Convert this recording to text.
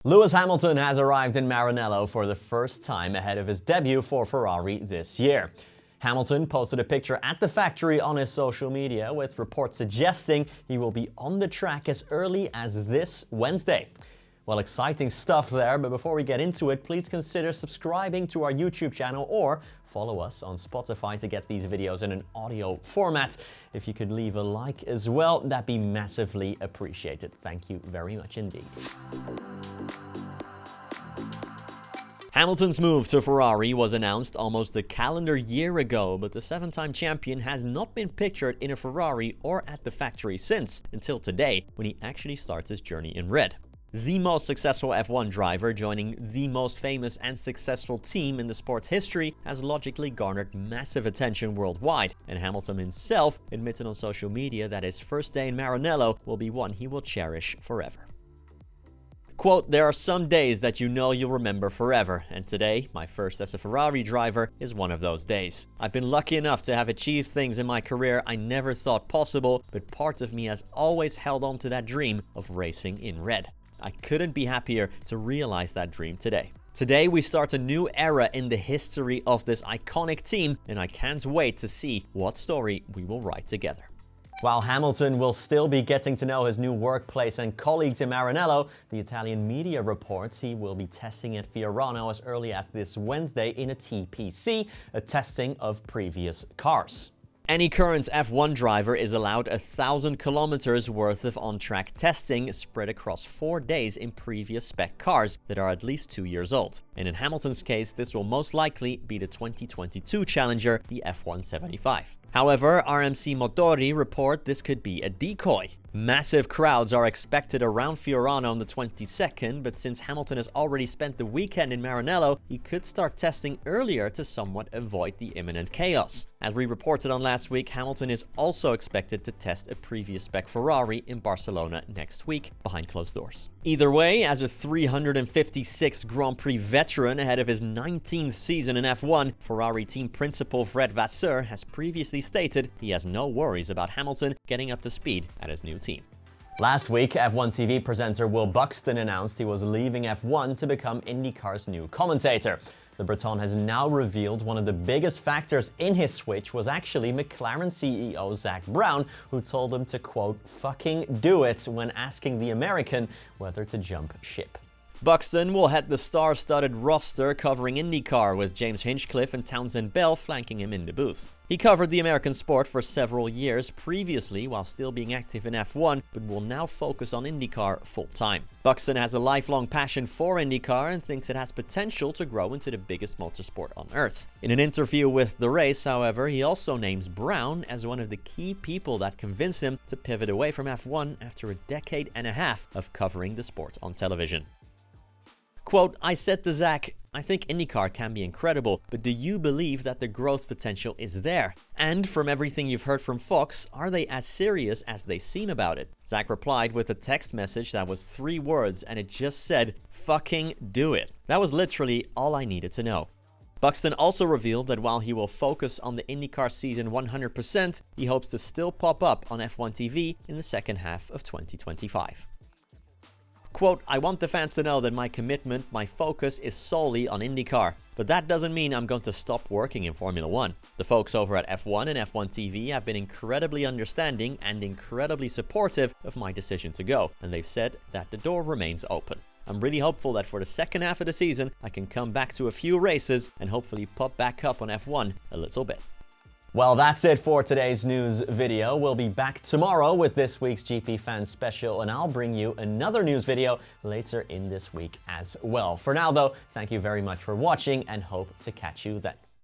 Lewis Hamilton has arrived in Maranello for the first time ahead of his debut for Ferrari this year. Hamilton posted a picture at the factory on his social media with reports suggesting he will be on the track as early as this Wednesday. Well, exciting stuff there, but before we get into it, please consider subscribing to our YouTube channel or follow us on Spotify to get these videos in an audio format. If you could leave a like as well, that'd be massively appreciated. Thank you very much indeed. Hamilton's move to Ferrari was announced almost a calendar year ago, but the seven-time champion has not been pictured in a Ferrari or at the factory since, until today, when he actually starts his journey in red. The most successful F1 driver joining the most famous and successful team in the sport's history has logically garnered massive attention worldwide, and Hamilton himself admitted on social media that his first day in Maranello will be one he will cherish forever. Quote, "There are some days that you know you'll remember forever, and today, my first as a Ferrari driver, is one of those days. I've been lucky enough to have achieved things in my career I never thought possible, but part of me has always held on to that dream of racing in red. I couldn't be happier to realize that dream today. Today we start a new era in the history of this iconic team, and I can't wait to see what story we will write together." While Hamilton will still be getting to know his new workplace and colleagues in Maranello, the Italian media reports he will be testing at Fiorano as early as this Wednesday in a TPC, a testing of previous cars. Any current F1 driver is allowed 1,000 kilometers worth of on-track testing spread across 4 days in previous spec cars that are at least 2 years old. And in Hamilton's case, this will most likely be the 2022 Challenger, the F175. However, RMC Motori report this could be a decoy. Massive crowds are expected around Fiorano on the 22nd, but since Hamilton has already spent the weekend in Maranello, he could start testing earlier to somewhat avoid the imminent chaos. As we reported on last week, Hamilton is also expected to test a previous spec Ferrari in Barcelona next week, behind closed doors. Either way, as a 356 Grand Prix veteran ahead of his 19th season in F1, Ferrari team principal Fred Vasseur has previously stated he has no worries about Hamilton getting up to speed at his new team. Last week, F1 TV presenter Will Buxton announced he was leaving F1 to become IndyCar's new commentator. The Breton has now revealed one of the biggest factors in his switch was actually McLaren CEO Zak Brown, who told him to, quote, "fucking do it" when asking the American whether to jump ship. Buxton will head the star-studded roster covering IndyCar, with James Hinchcliffe and Townsend Bell flanking him in the booth. He covered the American sport for several years previously while still being active in F1, but will now focus on IndyCar full-time. Buxton has a lifelong passion for IndyCar and thinks it has potential to grow into the biggest motorsport on Earth. In an interview with The Race, however, he also names Brown as one of the key people that convinced him to pivot away from F1 after a decade and a half of covering the sport on television. Quote, "I said to Zak, I think IndyCar can be incredible, but do you believe that the growth potential is there? And from everything you've heard from Fox, are they as serious as they seem about it?" Zak replied with a text message that was 3 words, and it just said, "fucking do it." That was literally all I needed to know. Buxton also revealed that while he will focus on the IndyCar season 100%, he hopes to still pop up on F1 TV in the second half of 2025. Quote, "I want the fans to know that my commitment, my focus is solely on IndyCar. But that doesn't mean I'm going to stop working in Formula 1. The folks over at F1 and F1 TV have been incredibly understanding and incredibly supportive of my decision to go, and they've said that the door remains open. I'm really hopeful that for the second half of the season, I can come back to a few races and hopefully pop back up on F1 a little bit." Well, that's it for today's news video. We'll be back tomorrow with this week's GP Fans special, and I'll bring you another news video later in this week as well. For now, though, thank you very much for watching and hope to catch you then.